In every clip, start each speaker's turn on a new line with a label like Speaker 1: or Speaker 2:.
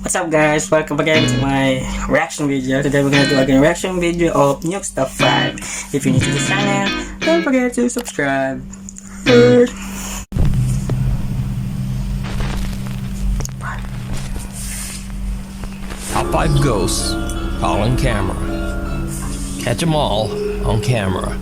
Speaker 1: What's up guys, welcome again to my reaction video. Today we're gonna do again a reaction video of Nuke Stuff 5. If you're new to this channel, don't forget to subscribe.
Speaker 2: Top 5 ghosts all on camera. Catch 'em all on camera.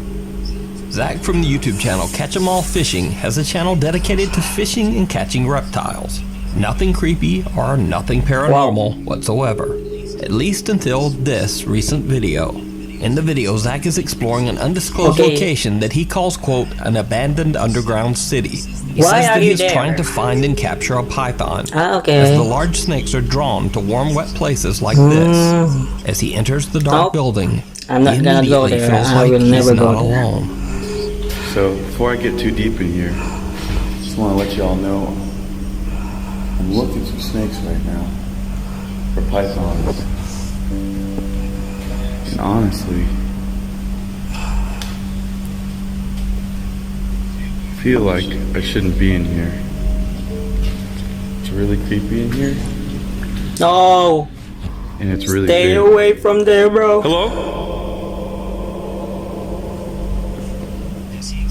Speaker 2: Zach from the YouTube channel Catch 'em All Fishing has a channel dedicated to fishing and catching reptiles. Nothing creepy or nothing paranormal whatsoever. At least until this recent video. In the video, Zach is exploring an undisclosed location that he calls, quote, an abandoned underground city. He says that he's trying to find and capture a python, as the large snakes are drawn to warm, wet places like this. As he enters the dark building,
Speaker 1: I'm not gonna go there.
Speaker 2: feels
Speaker 1: I
Speaker 2: like
Speaker 1: will never
Speaker 2: he's
Speaker 1: go
Speaker 2: not
Speaker 1: there.
Speaker 2: alone.
Speaker 3: So, before I get too deep in here, just want to let y'all know I'm looking for snakes right now, for pythons. And honestly, I feel like I shouldn't be in here. It's really creepy in here,
Speaker 1: No!
Speaker 3: and it's really
Speaker 1: Stay
Speaker 3: big.
Speaker 1: away from there, bro.
Speaker 3: Hello?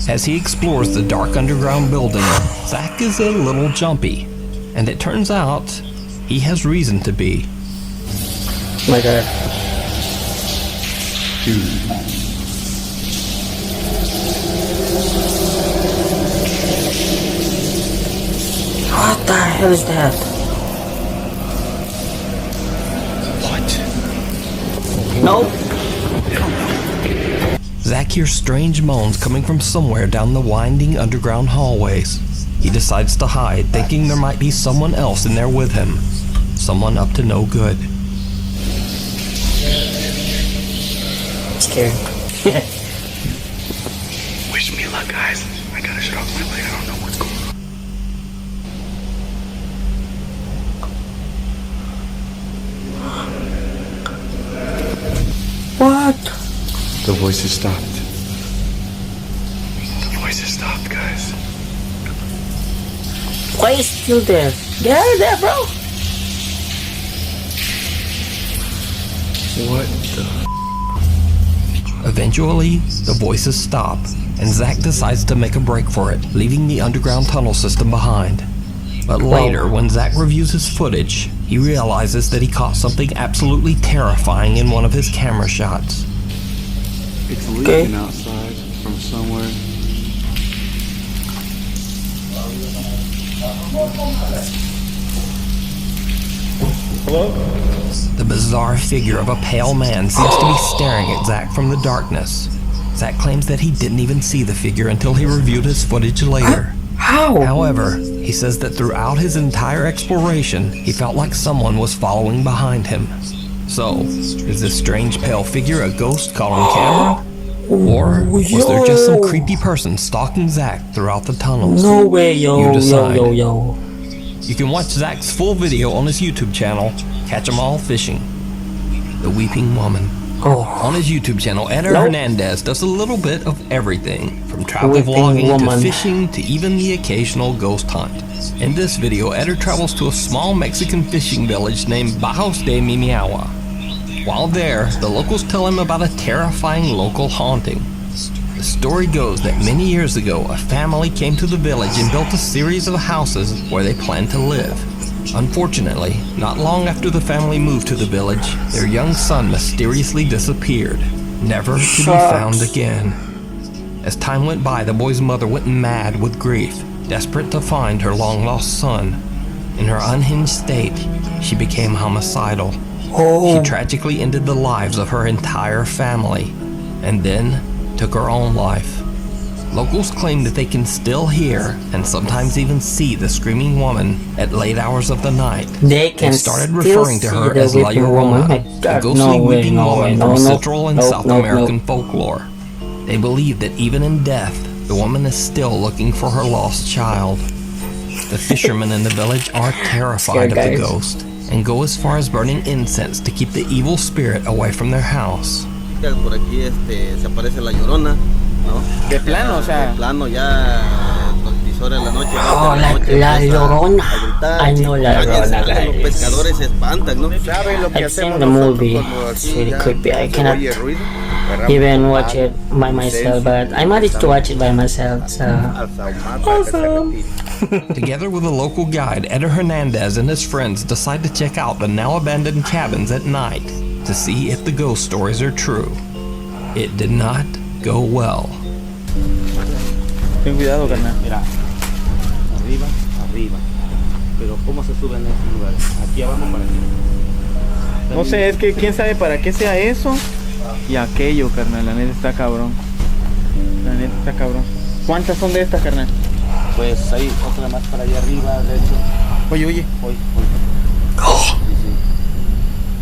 Speaker 2: As he explores the dark underground building, Zach is a little jumpy, and it turns out he has reason to be.
Speaker 1: Oh my god.
Speaker 3: Dude.
Speaker 1: What the hell is that?
Speaker 3: What?
Speaker 1: Nope.
Speaker 2: Zach hears strange moans coming from somewhere down the winding underground hallways. He decides to hide, thinking there might be someone else in there with him. Someone up to no good.
Speaker 1: Scared.
Speaker 3: Wish me luck, guys. I gotta shut off my light. I don't know what's going on.
Speaker 1: What?
Speaker 3: The voices stopped. The voices stopped, guys.
Speaker 1: Why is still there? Get out of there, bro!
Speaker 3: What the?
Speaker 2: Eventually, the voices stop, and Zach decides to make a break for it, leaving the underground tunnel system behind. But later, when Zach reviews his footage, he realizes that he caught something absolutely terrifying in one of his camera shots.
Speaker 3: It's leaking outside from somewhere. Hello?
Speaker 2: The bizarre figure of a pale man seems to be staring at Zach from the darkness. Zach claims that he didn't even see the figure until he reviewed his footage later.
Speaker 1: How?
Speaker 2: However, he says that throughout his entire exploration, he felt like someone was following behind him. So, is this strange pale figure a ghost caught on camera? Or was there just some creepy person stalking Zach throughout the tunnels?
Speaker 1: No way, yo,
Speaker 2: You decide.
Speaker 1: yo.
Speaker 2: You can watch Zach's full video on his YouTube channel, Catch 'em All Fishing. The Weeping Woman. On his YouTube channel, Eder Hernandez does a little bit of everything, from travel vlogging to fishing to even the occasional ghost hunt. In this video, Eder travels to a small Mexican fishing village named Bajos de Mimiagua. While there, the locals tell him about a terrifying local haunting. The story goes that many years ago, a family came to the village and built a series of houses where they planned to live. Unfortunately, not long after the family moved to the village, their young son mysteriously disappeared, never to be found again. As time went by, the boy's mother went mad with grief, desperate to find her long-lost son. In her unhinged state, she became homicidal. She tragically ended the lives of her entire family, and then took her own life. Locals claim that they can still hear and sometimes even see the screaming woman at late hours of the night.
Speaker 1: They
Speaker 2: started referring to her as La Llorona, the ghostly weeping woman from Central and South American folklore. They believe that even in death, the woman is still looking for her lost child. The fishermen in the village are terrified of the ghost and go as far as burning incense to keep the evil spirit away from their house.
Speaker 4: Por aquí se aparece la Llorona, ¿no?
Speaker 5: De plano, o sea.
Speaker 4: De plano ya horas de la noche.
Speaker 1: Oh, la Llorona. I know La Llorona,
Speaker 4: Los
Speaker 1: guys.
Speaker 4: pescadores se espantan, ¿no?
Speaker 1: I've seen the movie. It's really creepy. I cannot even watch it by myself, but I managed to watch it by myself. So awesome.
Speaker 2: Together with a local guide, Eder Hernandez and his friends decide to check out the now abandoned cabins at night to see if the ghost stories are true. It did not go well.
Speaker 3: Ten cuidado, carnal.
Speaker 4: Mira, arriba. Pero ¿cómo se suben en esos lugares? Aquí abajo para aquí.
Speaker 3: No sé, es que quién sabe para qué sea eso y aquello, carnal. La neta está cabrón. ¿Cuántas son de estas, carnal?
Speaker 4: Pues hay otra más para allá arriba, de hecho.
Speaker 3: Oye.
Speaker 4: Hoy.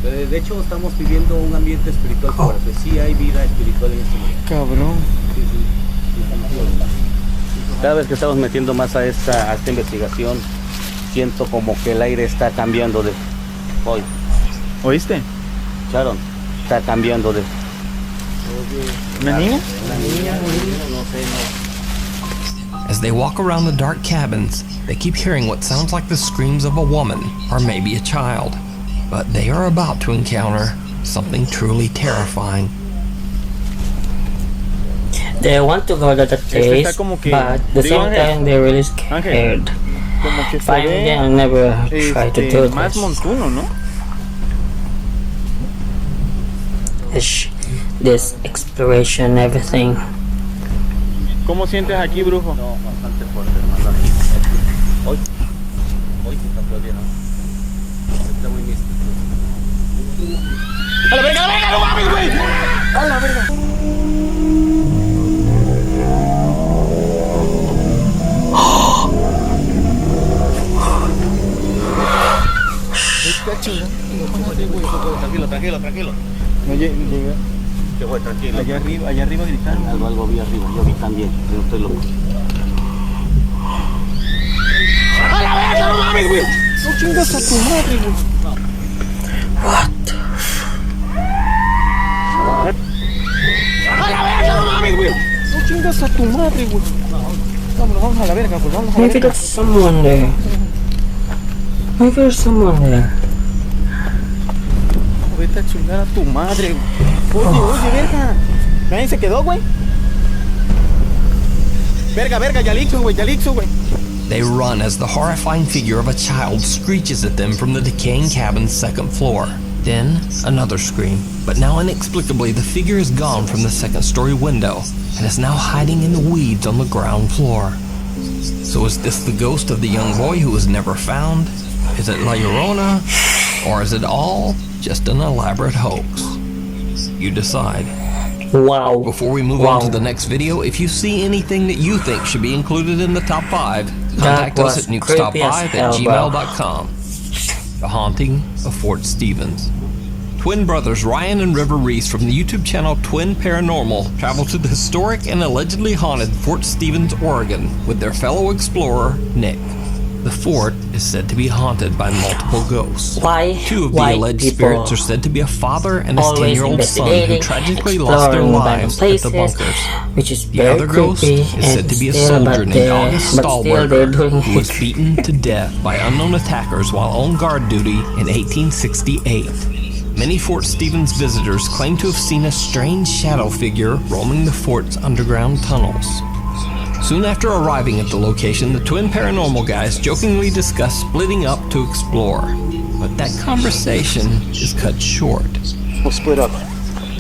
Speaker 4: Sí. De hecho, estamos viviendo un ambiente espiritual fuerte. Sí hay vida espiritual en este lugar.
Speaker 3: Cabrón.
Speaker 4: Sí. Cada vez que estamos metiendo más a esta investigación, siento como que el aire está cambiando de... Hoy.
Speaker 3: ¿Oíste?
Speaker 4: Sharon, está cambiando de...
Speaker 3: ¿Una niña?
Speaker 4: No sé, no.
Speaker 2: As they walk around the dark cabins, they keep hearing what sounds like the screams of a woman or maybe a child. But they are about to encounter something truly terrifying.
Speaker 1: They want to go to the place,
Speaker 3: está como que-
Speaker 1: but at the
Speaker 3: Digo,
Speaker 1: same
Speaker 3: Ángel.
Speaker 1: time they're really scared.
Speaker 3: Como que se
Speaker 1: Finally,
Speaker 3: ve
Speaker 1: I never try to do
Speaker 3: más
Speaker 1: this.
Speaker 3: montuno, ¿no?
Speaker 1: This exploration, everything.
Speaker 3: ¿Cómo sientes aquí, brujo?
Speaker 4: No, bastante fuerte, hermano. Hoy sí está fuerte, ¿no? Está muy místico.
Speaker 3: ¡A la verga, no mames, güey! ¡A la verga!
Speaker 4: Tranquilo.
Speaker 3: No llegué.
Speaker 4: Que voy, tranquilo.
Speaker 3: Allá arriba gritaron.
Speaker 4: Algo vi arriba, yo vi también, yo no estoy loco.
Speaker 3: ¡A la verga, no mames, güey! ¡No chingas a tu madre, güey! ¡A la verga, no mames, güey! ¡No chingas a tu madre, güey! Vámonos, vamos a la verga, pues vamos a la
Speaker 1: Maybe
Speaker 3: verga.
Speaker 1: there's someone there. Maybe there's someone there.
Speaker 3: Vete a chingar a tu madre, güey. Oye, verga. ¿Nadie se quedó, güey? Verga, Yalixo, güey.
Speaker 2: They run as the horrifying figure of a child screeches at them from the decaying cabin's second floor. Then, another scream. But now inexplicably, the figure is gone from the second-story window and is now hiding in the weeds on the ground floor. So is this the ghost of the young boy who was never found? Is it La Llorona? Or is it all just an elaborate hoax? You decide.
Speaker 1: Wow.
Speaker 2: Before we move on to the next video, if you see anything that you think should be included in the top 5, contact us
Speaker 1: was
Speaker 2: at
Speaker 1: creepy as hell, bro.
Speaker 2: nukestop5@gmail.com. The Haunting of Fort Stevens. Twin brothers Ryan and River Reese from the YouTube channel Twin Paranormal travel to the historic and allegedly haunted Fort Stevens, Oregon with their fellow explorer, Nick. The fort is said to be haunted by multiple ghosts.
Speaker 1: Why?
Speaker 2: 2 of the
Speaker 1: Why
Speaker 2: alleged
Speaker 1: people
Speaker 2: spirits are said to be a father and his
Speaker 1: always
Speaker 2: 10-year-old son who
Speaker 1: investigating,
Speaker 2: tragically lost their
Speaker 1: exploring random
Speaker 2: lives at
Speaker 1: places,
Speaker 2: the bunkers.
Speaker 1: which is
Speaker 2: The
Speaker 1: very
Speaker 2: other ghost
Speaker 1: creepy,
Speaker 2: is said to be a
Speaker 1: still,
Speaker 2: soldier named August
Speaker 1: but still they're
Speaker 2: Stahlberger
Speaker 1: doing
Speaker 2: who was
Speaker 1: it.
Speaker 2: beaten to death by unknown attackers while on guard duty in 1868. Many Fort Stevens visitors claim to have seen a strange shadow figure roaming the fort's underground tunnels. Soon after arriving at the location, the Twin Paranormal guys jokingly discuss splitting up to explore. But that conversation is cut short.
Speaker 3: We'll split up.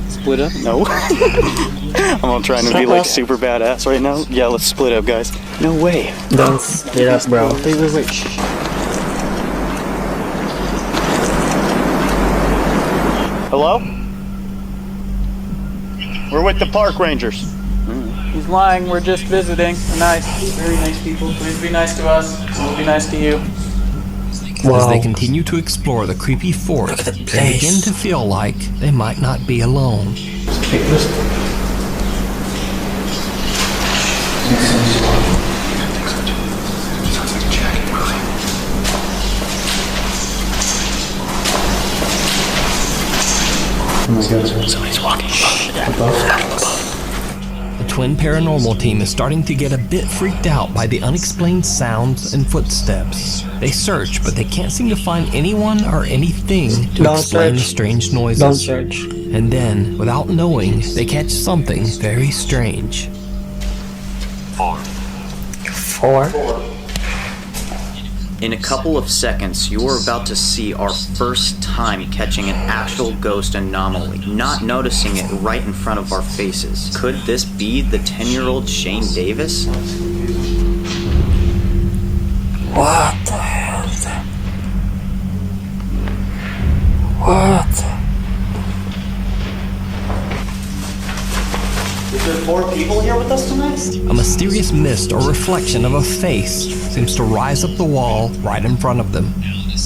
Speaker 3: Split up? No. I'm gonna try and be like super badass right now. Yeah, let's split up, guys. No way.
Speaker 1: Don't split up, bro.
Speaker 3: Wait. Hello? We're with the park rangers.
Speaker 5: He's lying, we're just visiting. We're nice, very nice people. Please be nice to us, and we'll be nice to you.
Speaker 2: As they continue to explore the creepy fort, they begin to feel like they might not be alone. The Twin Paranormal team is starting to get a bit freaked out by the unexplained sounds and footsteps. They search, but they can't seem to find anyone or anything to explain the strange noises.
Speaker 1: Don't search.
Speaker 2: And then, without knowing, they catch something very strange.
Speaker 1: 4.
Speaker 6: In a couple of seconds, you are about to see our first time catching an actual ghost anomaly, not noticing it right in front of our faces. Could this be the 10-year-old Shane Davis?
Speaker 1: What the hell is that? What?
Speaker 6: Is there 4 people here with us tonight?
Speaker 2: A mysterious mist or reflection of a face seems to rise up the wall right in front of them.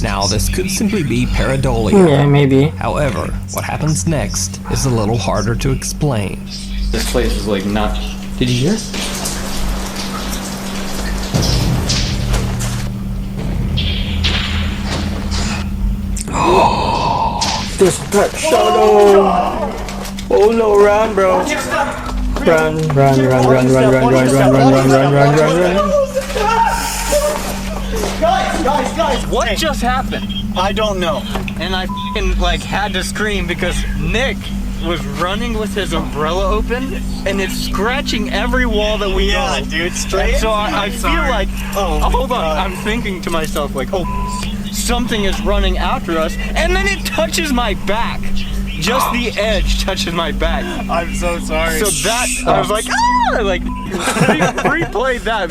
Speaker 2: Now, this could simply be pareidolia.
Speaker 1: Yeah, maybe.
Speaker 2: However, what happens next is a little harder to explain.
Speaker 7: This place is like not... Did you hear?
Speaker 1: This black shadow. Oh no, run, bro. Run.
Speaker 5: Guys, what just happened? I don't know. And I f***ing like had to scream because Nick was running with his umbrella open and it's scratching every wall that we go. Dude, straight. And so I feel like, hold on, I'm thinking to myself like, something is running after us, and then it touches my back. Just the edge touches my back. I'm so sorry. So that, I was like, replayed that.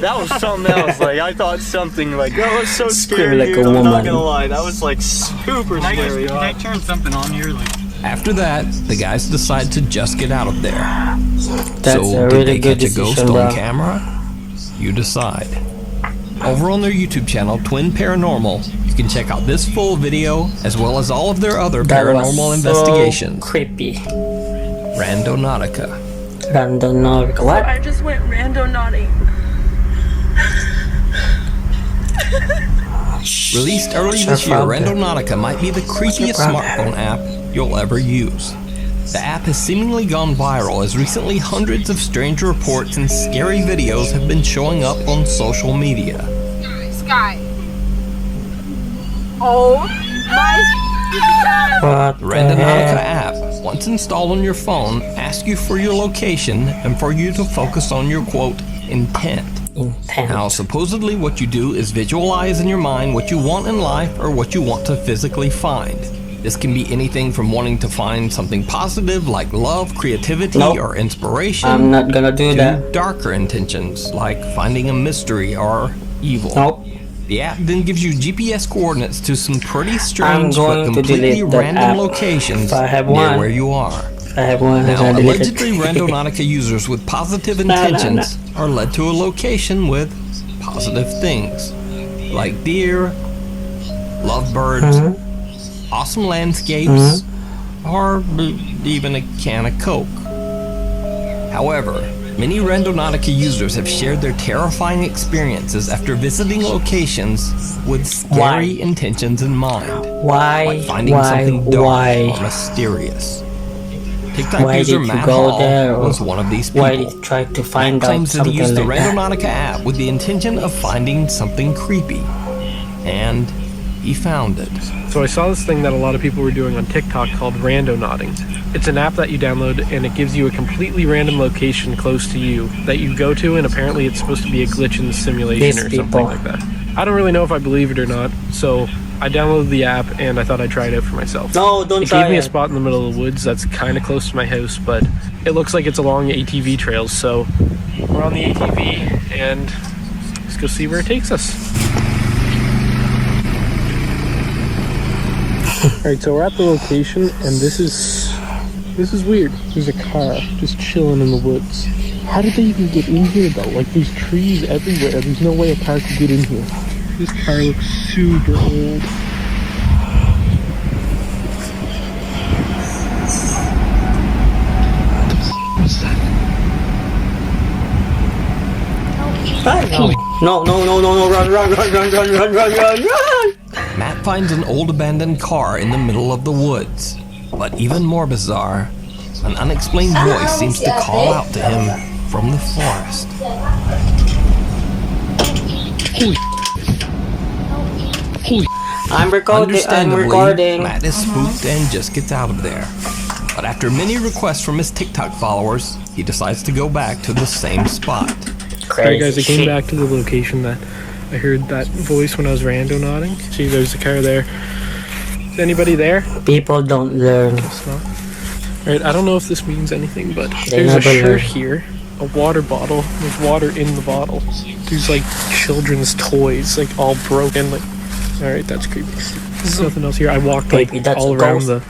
Speaker 5: That was something else. Like, I thought something like, that was so scary.
Speaker 1: Like
Speaker 5: Dude,
Speaker 1: a
Speaker 5: I'm
Speaker 1: woman.
Speaker 5: not gonna lie, that was like super scary. Can I turn something on here? Like,
Speaker 2: After that, the guys decide to just get out of there.
Speaker 1: That's
Speaker 2: So,
Speaker 1: a
Speaker 2: did
Speaker 1: really
Speaker 2: they
Speaker 1: good
Speaker 2: catch a ghost
Speaker 1: decision, bro.
Speaker 2: on camera? You decide. Over on their YouTube channel, Twin Paranormal, you can check out this full video, as well as all of their other
Speaker 1: That
Speaker 2: paranormal
Speaker 1: was
Speaker 2: investigations.
Speaker 1: So creepy.
Speaker 2: Randonautica.
Speaker 1: Randonautica. What?
Speaker 8: I just went randonauting.
Speaker 2: Released early this year, Randonautica might be the creepiest smartphone app you'll ever use. The app has seemingly gone viral as recently hundreds of strange reports and scary videos have been showing up on social media.
Speaker 8: Sky. Oh my God.
Speaker 1: What the
Speaker 2: Randonautica
Speaker 1: hell?
Speaker 2: app, once installed on your phone, asks you for your location and for you to focus on your quote, intent. Now, supposedly what you do is visualize in your mind what you want in life or what you want to physically find. This can be anything from wanting to find something positive like love, creativity, or inspiration.
Speaker 1: I'm not gonna do
Speaker 2: to
Speaker 1: that.
Speaker 2: darker intentions like finding a mystery or evil.
Speaker 1: Nope.
Speaker 2: The app then gives you GPS coordinates to some pretty strange but
Speaker 1: going to
Speaker 2: completely
Speaker 1: delete that
Speaker 2: random
Speaker 1: app
Speaker 2: locations
Speaker 1: if I have
Speaker 2: near
Speaker 1: one.
Speaker 2: where you are.
Speaker 1: I have one.
Speaker 2: Now,
Speaker 1: I'm gonna delete it.
Speaker 2: allegedly, Randonautica users with positive intentions are led to a location with positive things, like deer, lovebirds, awesome landscapes, or even a can of Coke. However, many Randonautica users have shared their terrifying experiences after visiting locations with scary intentions in mind,
Speaker 1: Why?
Speaker 2: like finding something dark or mysterious. TikTok
Speaker 1: Why
Speaker 2: user
Speaker 1: did you
Speaker 2: Matt
Speaker 1: go
Speaker 2: Hall
Speaker 1: there?
Speaker 2: was one of these people.
Speaker 1: Why did you try to find
Speaker 2: Matt
Speaker 1: out
Speaker 2: claims that he
Speaker 1: something
Speaker 2: used the
Speaker 1: like that?
Speaker 2: Randonautica app with the intention of finding something creepy. And he found it.
Speaker 9: So I saw this thing that a lot of people were doing on TikTok called Randonauting. It's an app that you download and it gives you a completely random location close to you that you go to, and apparently it's supposed to be a glitch in the simulation or something like that. I don't really know if I believe it or not, so I downloaded the app and I thought I'd try it out for myself.
Speaker 1: No, don't
Speaker 9: It
Speaker 1: try
Speaker 9: gave me a
Speaker 1: it.
Speaker 9: spot in the middle of the woods that's kind of close to my house, but it looks like it's along ATV trails, so we're on the ATV and let's go see where it takes us. Alright, so we're at the location and this is weird. There's a car just chilling in the woods. How did they even get in here though? Like, there's trees everywhere. There's no way a car could get in here. This car looks super old. What's that?
Speaker 1: No, run.
Speaker 2: Matt finds an old abandoned car in the middle of the woods. But even more bizarre, an unexplained voice seems to call out to him from the forest.
Speaker 1: I'm recording.
Speaker 2: Understandably, Matt is spooked and just gets out of there. But after many requests from his TikTok followers, he decides to go back to the same spot.
Speaker 9: Alright guys, I came back to the location that I heard that voice when I was rando nodding. See, there's a car there. Is anybody there?
Speaker 1: People don't learn.
Speaker 9: Alright, I don't know if this means anything, but
Speaker 1: They
Speaker 9: there's a
Speaker 1: never
Speaker 9: shirt
Speaker 1: learn.
Speaker 9: here, a water bottle. There's water in the bottle. There's like children's toys, like all broken. Like, alright, that's creepy. There's nothing else here. I walked like
Speaker 1: Creepy, that's
Speaker 9: all
Speaker 1: a
Speaker 9: around
Speaker 1: ghost.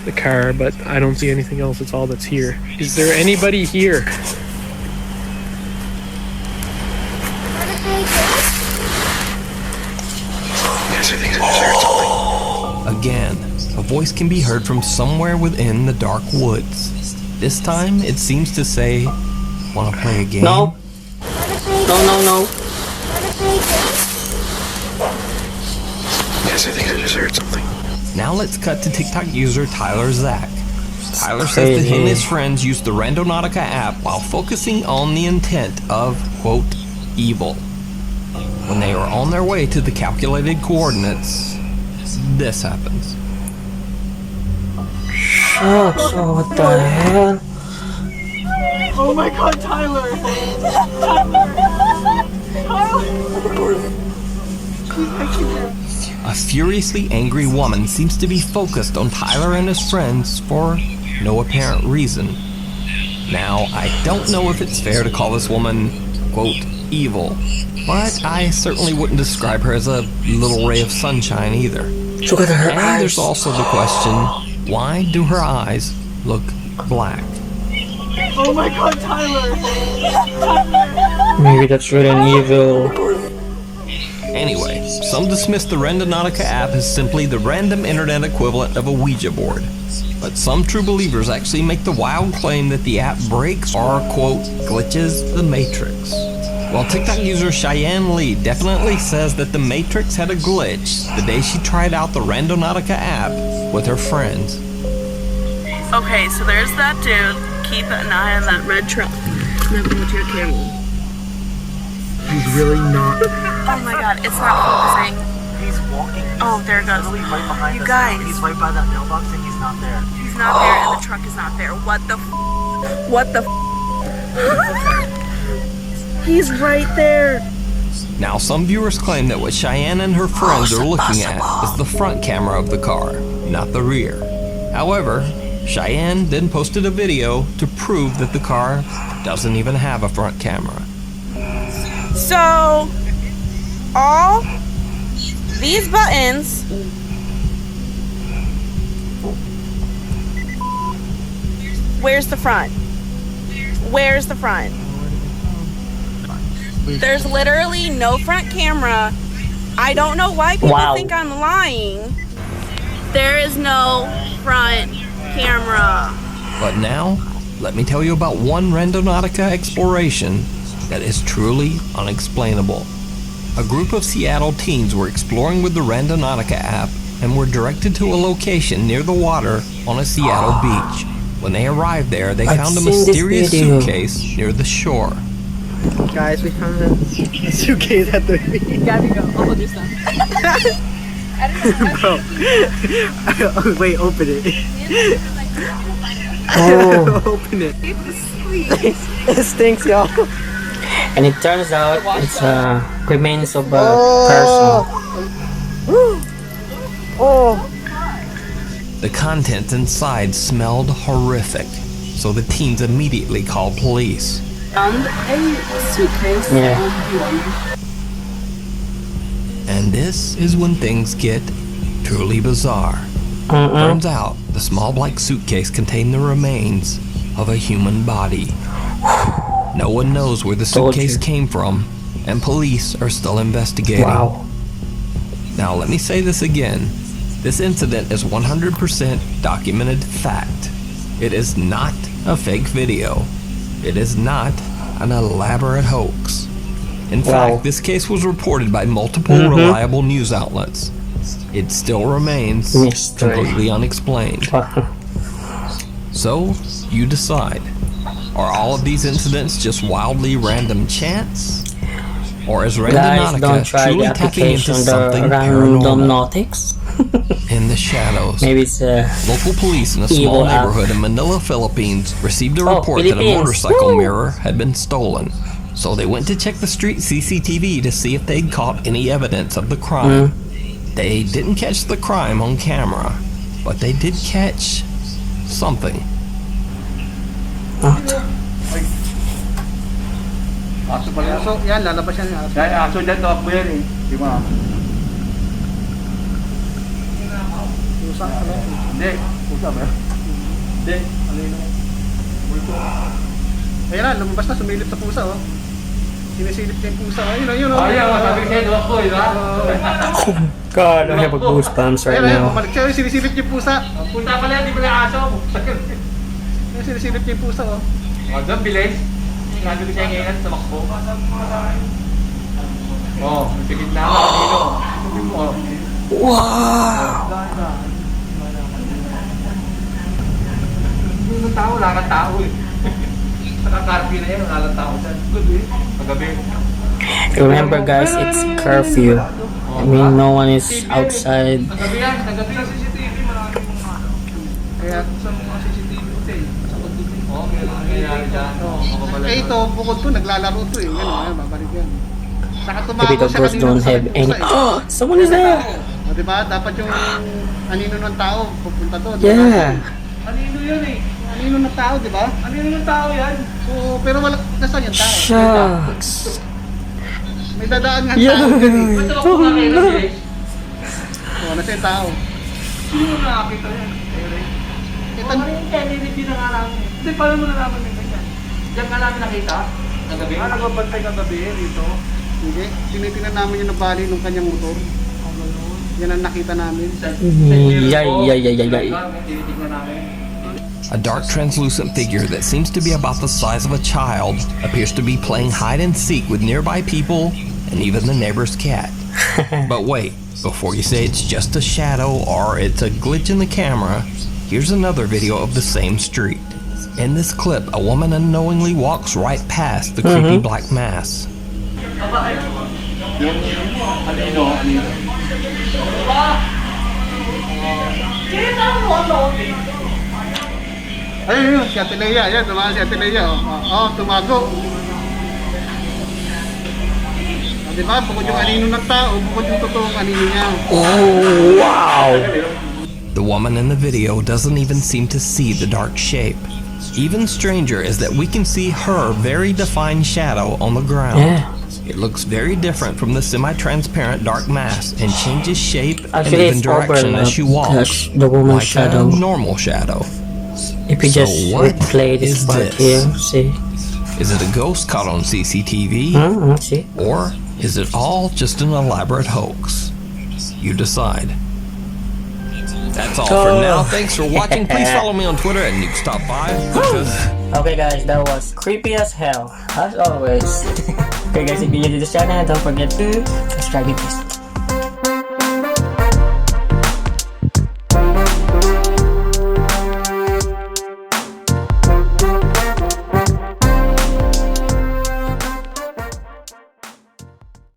Speaker 9: the car, but I don't see anything else. It's all that's here. Is there anybody here?
Speaker 2: Again, a voice can be heard from somewhere within the dark woods. This time, it seems to say, "Wanna play a game?"
Speaker 1: No. No.
Speaker 9: Yes, I think I just heard something.
Speaker 2: Now let's cut to TikTok user Tyler Zach. Tyler says that he and his friends used the Randonautica app while focusing on the intent of, quote, evil. When they were on their way to the calculated coordinates, this happens.
Speaker 1: Shucks, oh, what the hell?
Speaker 5: Oh my god, Tyler!
Speaker 2: A furiously angry woman seems to be focused on Tyler and his friends for no apparent reason. Now, I don't know if it's fair to call this woman, quote, evil, but I certainly wouldn't describe her as a little ray of sunshine either.
Speaker 1: Look at her
Speaker 2: And
Speaker 1: eyes.
Speaker 2: there's also the question, why do her eyes look black?
Speaker 5: Oh my god, Tyler!
Speaker 1: Maybe that's really an evil.
Speaker 2: Anyway, some dismiss the Randonautica app as simply the random internet equivalent of a Ouija board. But some true believers actually make the wild claim that the app breaks or, quote, glitches the Matrix. While TikTok user Cheyenne Lee definitely says that the Matrix had a glitch the day she tried out the Randonautica app with her friends.
Speaker 8: Okay, so there's that dude. Keep an eye on that red truck. Now go to your camera.
Speaker 9: He's really not.
Speaker 8: Oh my god, it's not focusing.
Speaker 5: He's walking.
Speaker 8: Oh, there it goes.
Speaker 5: Literally right behind
Speaker 8: You
Speaker 5: us.
Speaker 8: guys.
Speaker 5: He's right by that mailbox and he's not there.
Speaker 8: He's not there and the truck is not there. What the What the He's right there.
Speaker 2: Now, some viewers claim that what Cheyenne and her friends are looking at is the front camera of the car, not the rear. However, Cheyenne then posted a video to prove that the car doesn't even have a front camera.
Speaker 8: So, all these buttons where's the front? Where's the front? There's literally no front camera. I don't know why people think I'm lying. There is no front camera.
Speaker 2: But now, let me tell you about one Randonautica exploration that is truly unexplainable. A group of Seattle teens were exploring with the Randonautica app and were directed to a location near the water on a Seattle beach. When they arrived there, they found a mysterious suitcase near the shore.
Speaker 5: Guys, we found a suitcase at the beach.
Speaker 8: Yeah, we go. I'll hold your stuff.
Speaker 5: Bro. Wait, open it.
Speaker 1: Oh.
Speaker 5: Open it. It stinks, y'all.
Speaker 1: And it turns out it's remains of a person.
Speaker 2: The contents inside smelled horrific, so the teens immediately called police.
Speaker 8: Found a suitcase.
Speaker 1: Yeah.
Speaker 2: And this is when things get truly bizarre. Turns out, the small black suitcase contained the remains of a human body. No one knows where the suitcase came from, and police are still investigating.
Speaker 1: Wow.
Speaker 2: Now, let me say this again. This incident is 100% documented fact. It is not a fake video. It is not an elaborate hoax. In fact, this case was reported by multiple reliable news outlets. It still remains completely unexplained. So, you decide. Are all of these incidents just wildly random chance? Or is
Speaker 1: Guys, don't
Speaker 2: Randonautica
Speaker 1: try the
Speaker 2: truly tapping into
Speaker 1: application, the
Speaker 2: something paranormal?
Speaker 1: Randomnautics.
Speaker 2: In the shadows,
Speaker 1: Maybe it's
Speaker 2: local police in a
Speaker 1: evil
Speaker 2: small
Speaker 1: app.
Speaker 2: neighborhood in Manila, Philippines received a
Speaker 1: Oh,
Speaker 2: report that a
Speaker 1: Philippines.
Speaker 2: motorcycle
Speaker 1: Woo!
Speaker 2: mirror had been stolen. So they went to check the street CCTV to see if they'd caught any evidence of the crime. They didn't catch the crime on camera, but they did catch something.
Speaker 4: Aso pala. Aso, yan, lalabas yan. Aso dyan, takbo yan eh. Di ba? Pusa, ano? Hindi. Pusa ba? Hindi. Ano yun? Multo. Ayan na, lumabas na, sumilip sa pusa, oh. Sinisilip niya yung pusa. Ayun, ayun, oh. Ayun, sabi siya, duwak ko, di ba?
Speaker 1: God, I have a goosebumps right
Speaker 4: Ayun,
Speaker 1: now.
Speaker 4: bumalik siya, sinisilip niya yung pusa. Pusa pala yan, di pala aso. Ayun, sinisilip niya yung pusa, oh. Doon, bilis. Sabi ko siya ngayon sa makbo. Oh, sige na ako dito. Sabi mo, oh.
Speaker 1: Wow!
Speaker 4: Hindi mo tao, wala kang tao eh. Nakakarpi na yan, wala kang tao dyan. Good eh. Pagabi.
Speaker 1: Remember guys, it's curfew. I mean, no one is outside.
Speaker 4: Nagabi yan, nagabi yung CCTV. Kaya sa mga CCTV ito eh. Sa pagdubi. Oo, meron nangyayari dyan. Eh ito, bukod to, naglalaro to eh. Yan, babalik yan. Saka
Speaker 1: Maybe
Speaker 4: tumago
Speaker 1: the
Speaker 4: siya
Speaker 1: ghost
Speaker 4: kanina
Speaker 1: don't
Speaker 4: sa
Speaker 1: have any.
Speaker 4: pusa eh.
Speaker 1: Oh, someone is there.
Speaker 4: O diba, dapat yung anino ng tao, pupunta to.
Speaker 1: Yeah.
Speaker 4: Anino yun eh. Anino ng tao, diba? Anino ng tao yan. So, pero wala, nasaan yung tao?
Speaker 1: Shucks.
Speaker 4: May dadaan nga
Speaker 1: Yeah.
Speaker 4: tao dyan eh. Ba't ako nakakita siya? O, nasa yung tao. Sino nakakita yan? Kita mo rin yan, hindi na nga namin. Hindi, paano mo nalaman yung ganyan? Diyan ka namin nakita? Nagabi? Nagbabantay kagabi dito. Hindi, tinitingnan namin yung nabali ng kanyang motor. Yan ang nakita namin.
Speaker 1: Yay.
Speaker 4: Tinitingnan namin.
Speaker 2: A dark translucent figure that seems to be about the size of a child appears to be playing hide and seek with nearby people and even the neighbor's cat. But wait, before you say it's just a shadow or it's a glitch in the camera, here's another video of the same street. In this clip, a woman unknowingly walks right past the creepy black mass.
Speaker 4: Ayun, si Ate Leia. Ayan, tumago si Ate Leia. Oo, tumago. Diba, bukod yung anino ng tao, bukod yung totoong anino niya.
Speaker 1: Oh, wow.
Speaker 2: The woman in the video doesn't even seem to see the dark shape. Even stranger is that we can see her very defined shadow on the ground.
Speaker 1: Yeah.
Speaker 2: It looks very different from the semi-transparent dark mass and changes shape
Speaker 1: Actually,
Speaker 2: and even
Speaker 1: it's
Speaker 2: direction as she walks,
Speaker 1: That's the woman's
Speaker 2: like
Speaker 1: shadow.
Speaker 2: a normal shadow.
Speaker 1: If you
Speaker 2: So
Speaker 1: just
Speaker 2: what
Speaker 1: replay this
Speaker 2: is
Speaker 1: part
Speaker 2: this?
Speaker 1: here, see?
Speaker 2: Is it a ghost caught on CCTV?
Speaker 1: See?
Speaker 2: Or is it all just an elaborate hoax? You decide. That's all for now. Thanks for watching. Please follow me on Twitter at NukeStop5.
Speaker 1: Okay guys, that was creepy as hell, as always. Okay guys, if you enjoyed this channel, don't forget to subscribe and please.